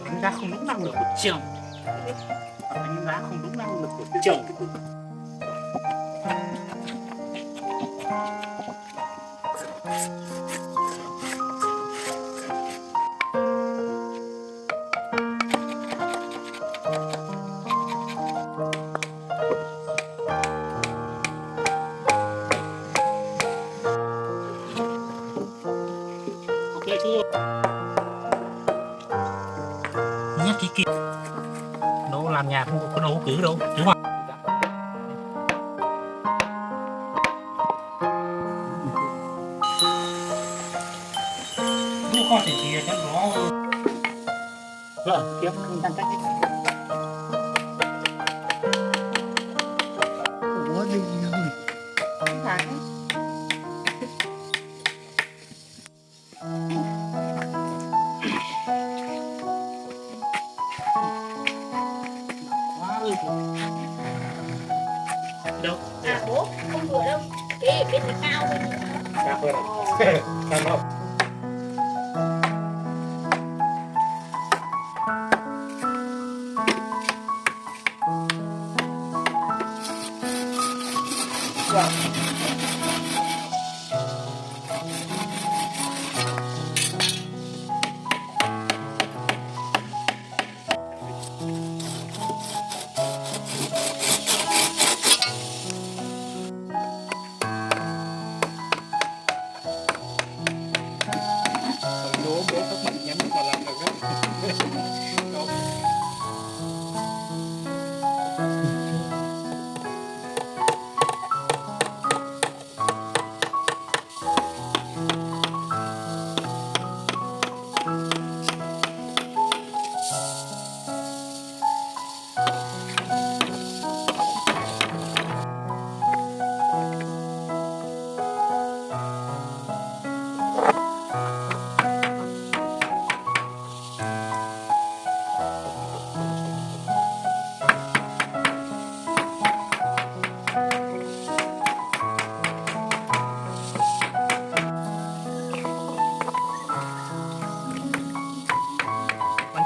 Đánh giá không đúng năng lực của trường. Đánh giá không đúng năng lực của trường. Ok chưa? Nhắc kỹ kỹ. Đâu làm nhà không có đâu cử đâu, đúng không? Đu con thì cho nó vâng, kiếm không tăng cách. Ủa đi rồi. Phải. Đâu? À bố, không vừa đâu. Cái bên này cao hơn. Cao hơn này. Cao không? Wow.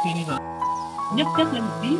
Đi vào nhấc lên một tí.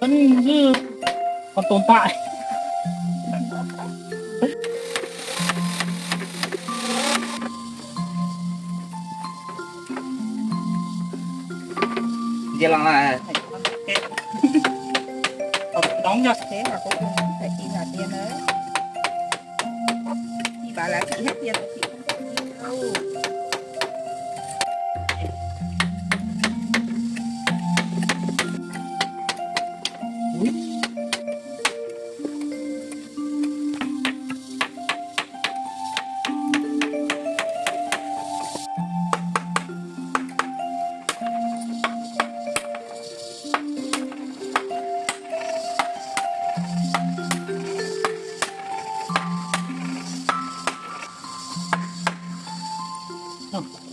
Vẫn cứ còn tồn tại. Giờ là Đóng cho Thế mà cũng phải chi là tiền đấy. Chị bảo là chị hết tiền là chị không có tiền đâu.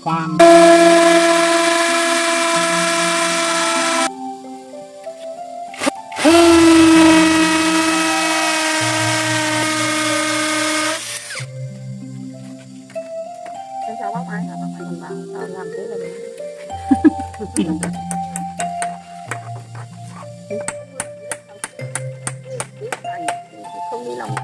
ความ Em sao bác máy hả? Bác máy làm sao? Tao làm thế là đúng. Không đi lòng.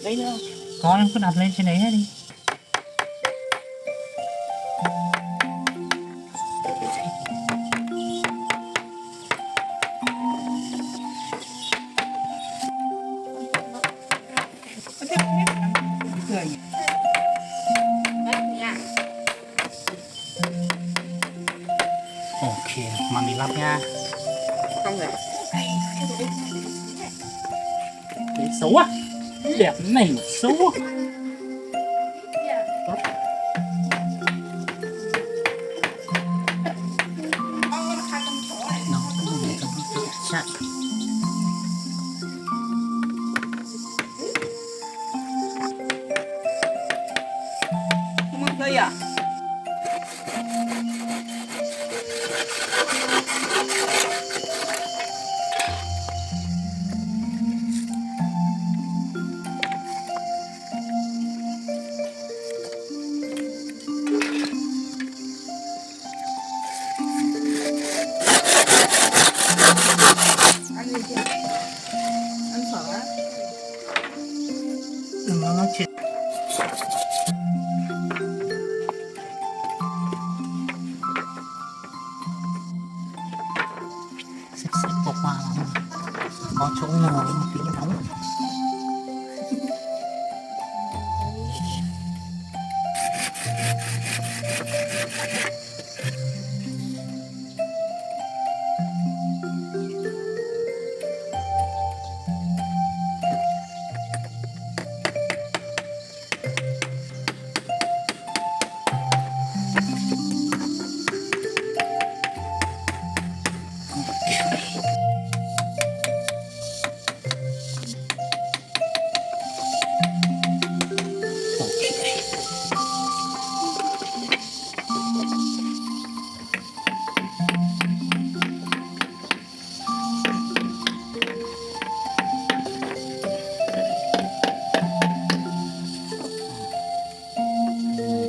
đấy nữa có em cứ đặt lên trên đấy hết đi. Ok, mà mình lắp nha. Không rồi. Đấy xấu à? Đẹp này mà xấu à? Nó không để cho nó tự chạy. Không ăn cây à? Ăn gì chưa? Ăn phở á? Đừng có nói chuyện. Xếp qua qua có chỗ ngồi một tí nóng.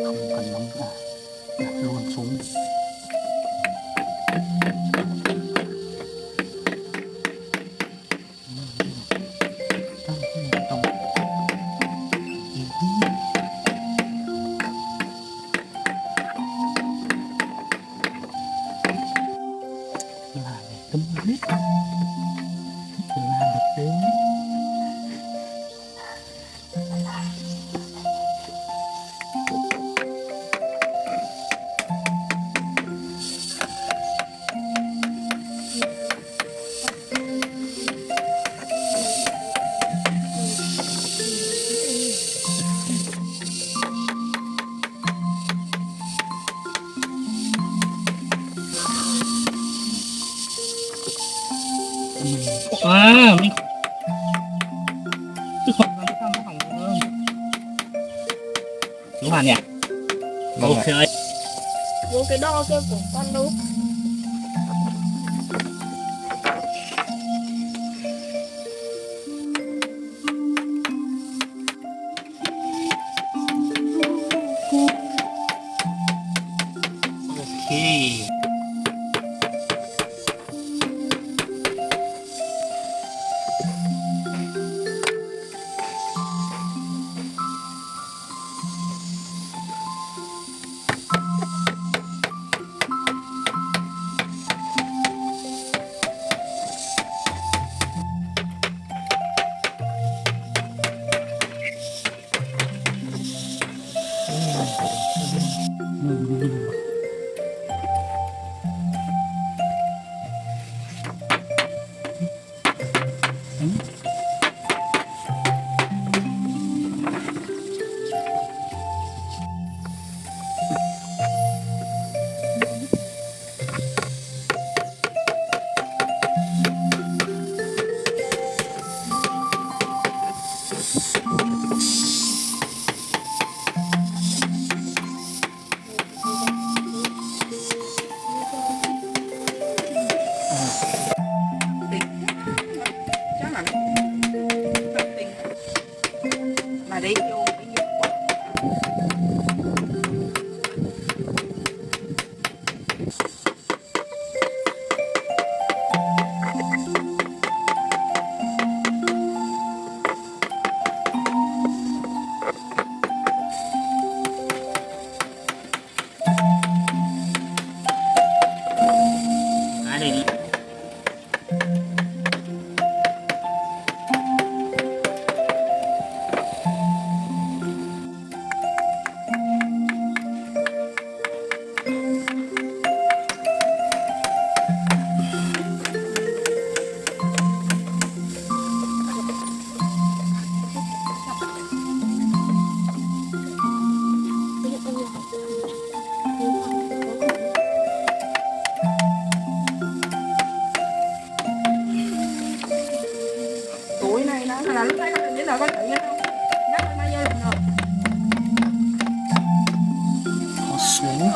Không cần nóng nữa, đặt luôn xuống. Là để cấm biết là được đấy. Mình tức không nó hỏng hơn đúng hả nhỉ? Ok Vô cái đo kia của con đâu? ok. chắc là nó tình mà đi vô cái gì ai đây tuổi này nó là lúc đấy nó hình như là có tự nhiên không nó là mai giờ lần rồi khó xuống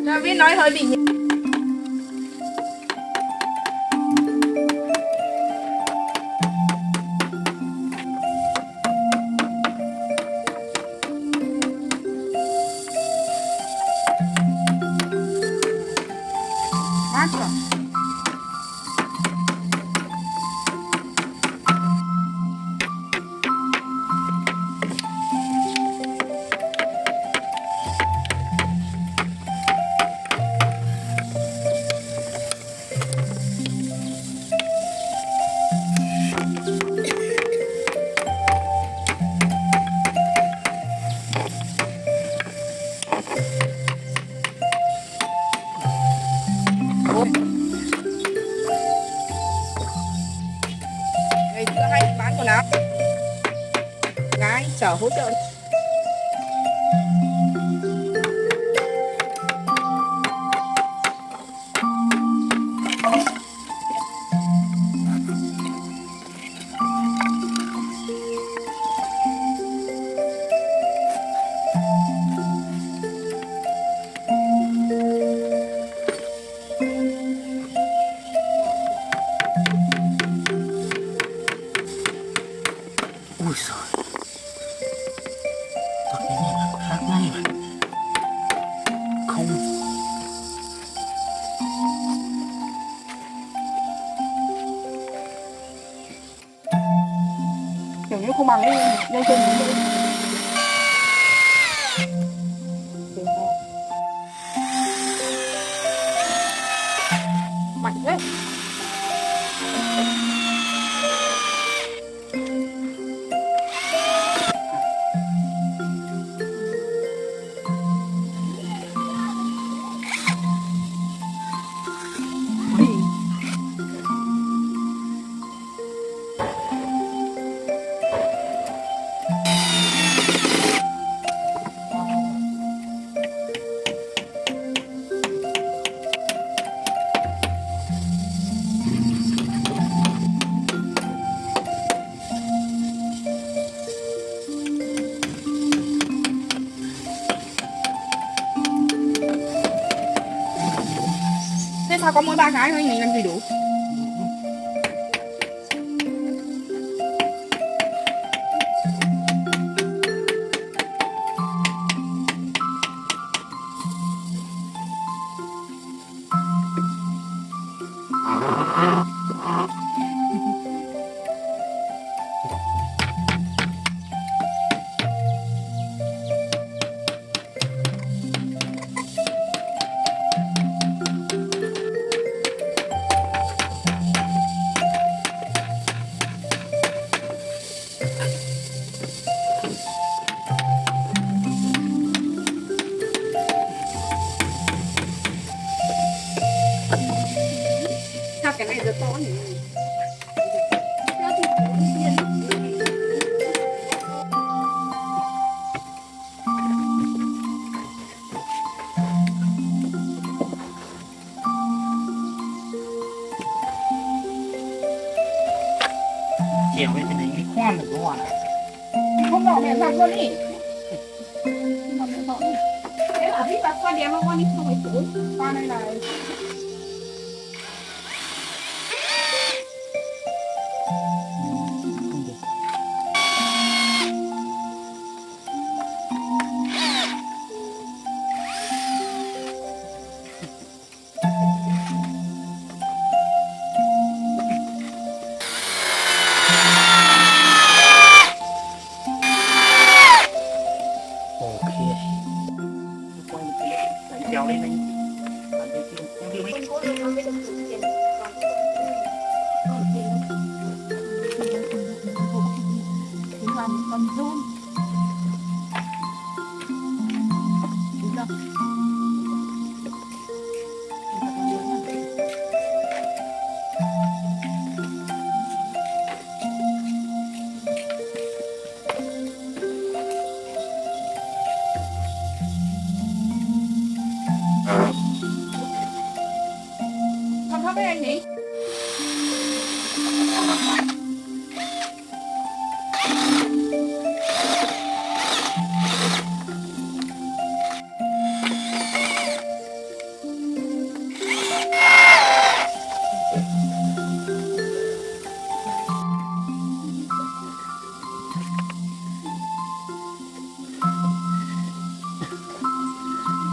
ra biết nói hơi bị nhẹ mát rồi ngày xưa hay bán quần áo gái chở hỗ trợ ui giời thật cái này là khác ngay rồi không kiểu như không bằng cái dây chân của tôi mạnh thế thế sao có mỗi 3 cái thôi mình làm gì đủ sao cái này rất to nhỉ trèo lên trên đấy khoan được đúng không ạ? Không bỏ mẹ vào con đi. Thế là biết là con đèn mà con đi không phải tối. Con này là ok. Kéo lên anh. Em đi mấy. con run. Đúng không? Không thắp với anh nhỉ?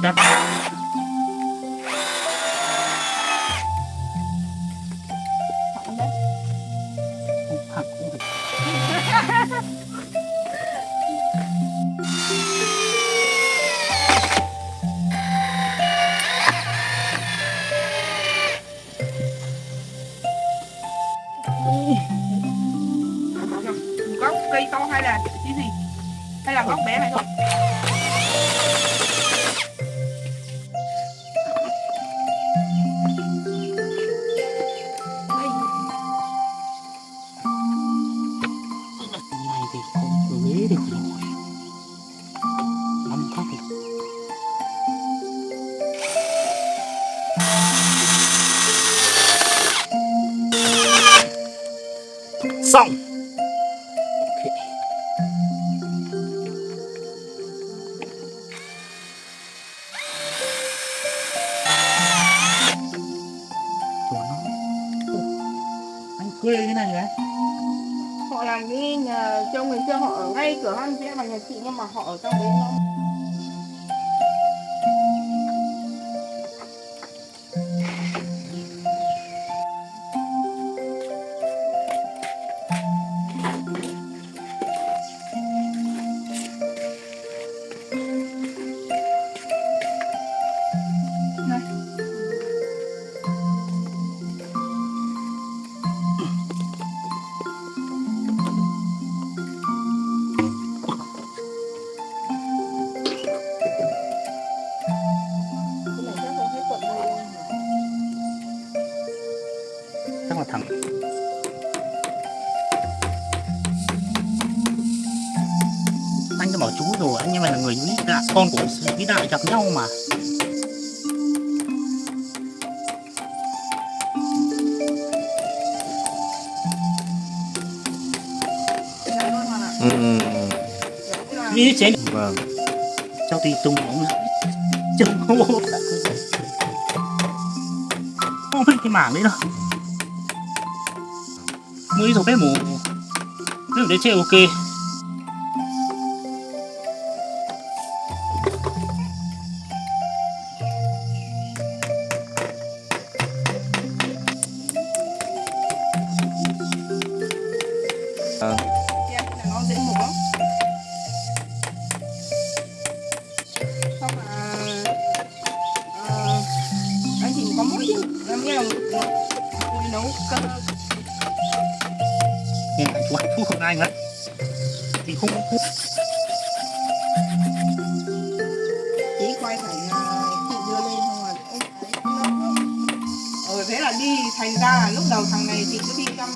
Cắt. Thẳng đấy. Không thẳng cũng được. Gốc cây to hay là cái gì? Hay là gốc bé này thôi? Này thì không cưới được rồi. Năm thắt thì xong. Ok. Chuột nó. Anh quê cái này đấy. Họ làm cái nhà trông ngày xưa họ ở ngay cửa hang sẽ là nhà chị nhưng mà họ ở trong đấy nó cái này chắc không thấy quận đây đâu. Chắc là thẳng. Anh đã bảo chú rồi, anh em là người vĩ đại, con của vĩ đại gặp nhau mà. Cái này luôn mà. Cái là Như thế. Vâng. Cháu tùy tung bóng chừng không mấy cái mảng đấy đâu. Mới rồi bé mù. Nếu để chơi ok. cái này nó dễ mục lắm. Xong là anh chỉ có mỗi chứ. Em nghĩ là tôi nấu cơm. Nghe chú hạnh phúc hơn anh đấy. Thì không Chị quay phải chị đưa lên xong rồi ông thấy thế là đi thành ra là lúc đầu thằng này chị cứ đi trong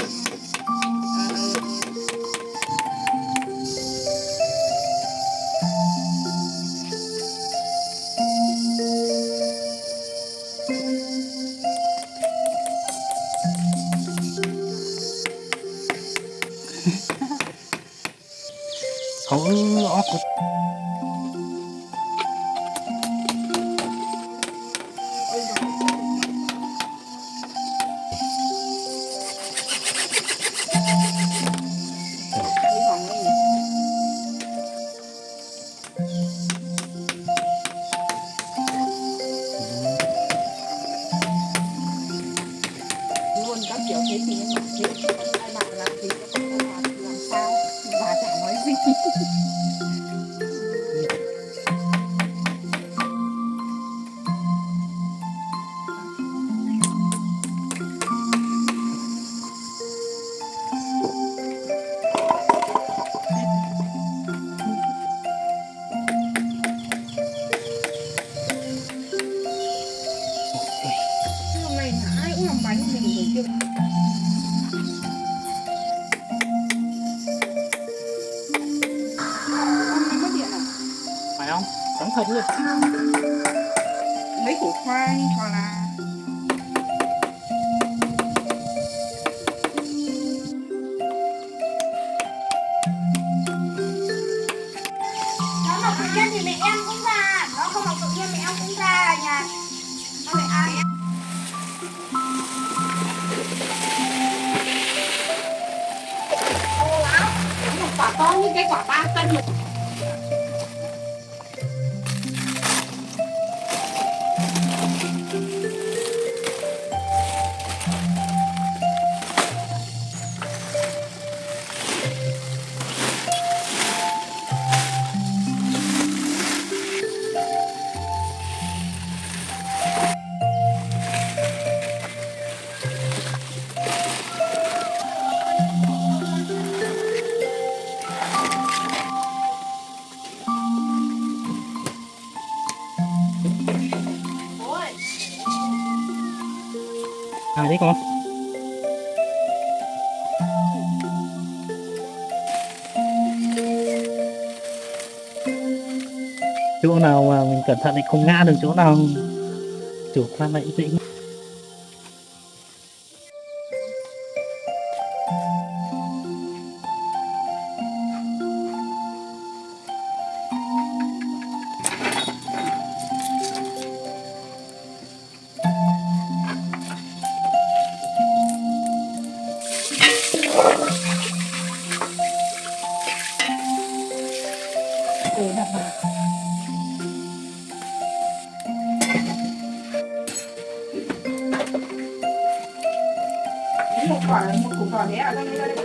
thôi ó của luôn các kiểu thế thì nhưng mà thế ai bảo làm gì cho con làm sao bà chả nói gì. Hôm nay là ai cũng làm bánh mình rồi chưa. Hôm nay mất điện à? phải không cẩn thận luôn Lấy củ khoai hoặc là nó mọc tự nhiên thì mẹ em cũng ra, nó không mọc tự nhiên mẹ em cũng ra nhà. Nó phải ai em. Ô lắm, nó một quả to như cái quả 3 cân rồi. Ôi, đấy con chỗ nào mà mình cẩn thận thì không ngã được, chỗ nào chủ quan lại dễ. để đặt vào. Một củ cỏ bé ở trong đây.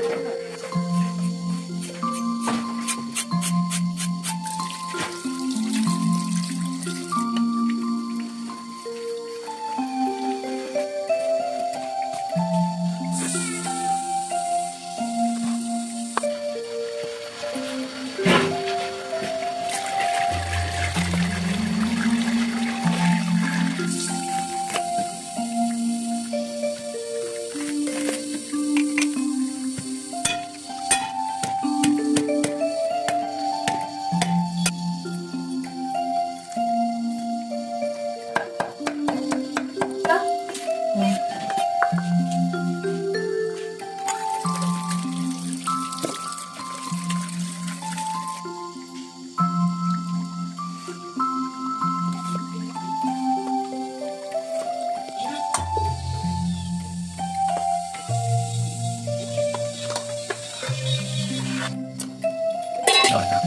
Rồi nào.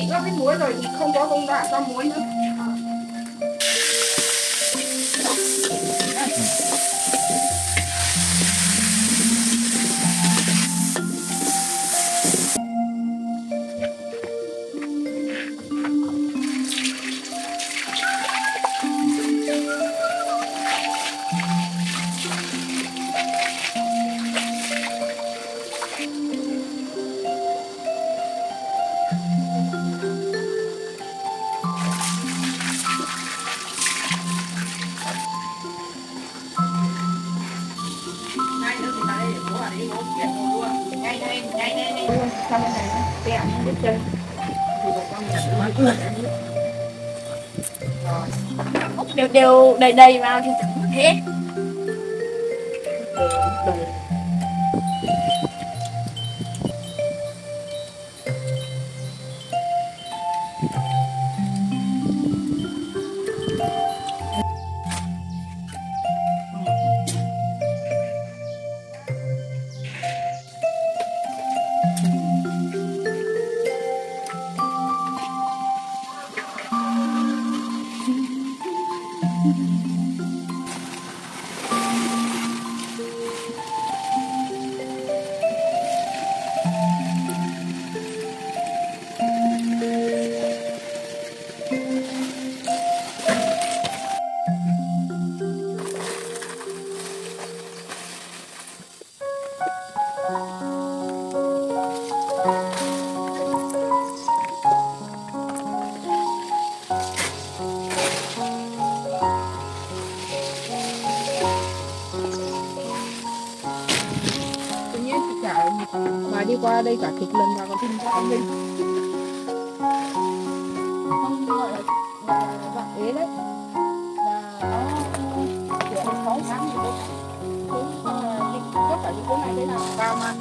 có cái muối rồi không có công đoạn cho muối nữa. Xong cái này nó tẹo hết chân thì bà con nhận rồi Úp đều đều đầy đầy vào thì chẳng mất hết. tự nhiên chị chả mà đi qua đây cả chục lần mà còn tin có mình không gọi là bạn ế đấy là nó kiểu 6 tháng gì đấy cũng tất cả những cái này đây là cao mà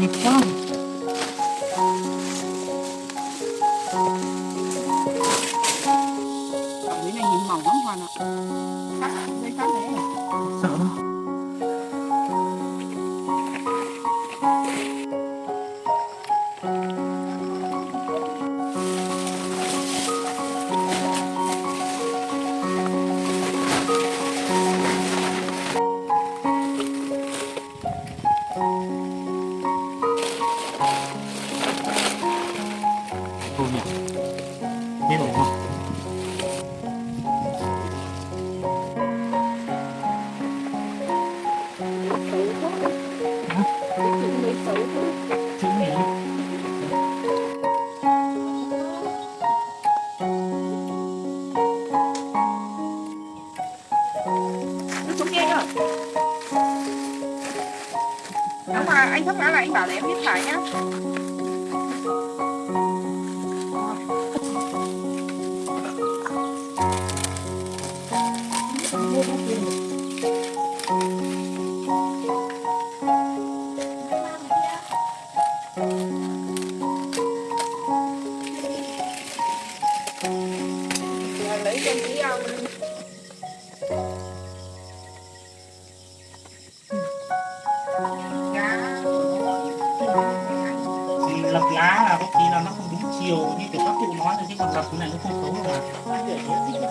Nhịp quá. cái này nhìn mỏng lắm Hoàn ạ. Khác với khác đấy. Sợ đâu. Cô nhỉ? Thế ổn không? Xấu quá. Hả? Cái chữ mới xấu quá. Chữ gì? Nó xuống nghe rồi. Nếu mà anh thấp ngã lại anh bảo là em viết phải nhá. Lấy cho tí Thì lập lá là có khi là nó không đúng chiều như kiểu các cụ nói rồi, chứ còn lập cái này nó không xấu đâu mà.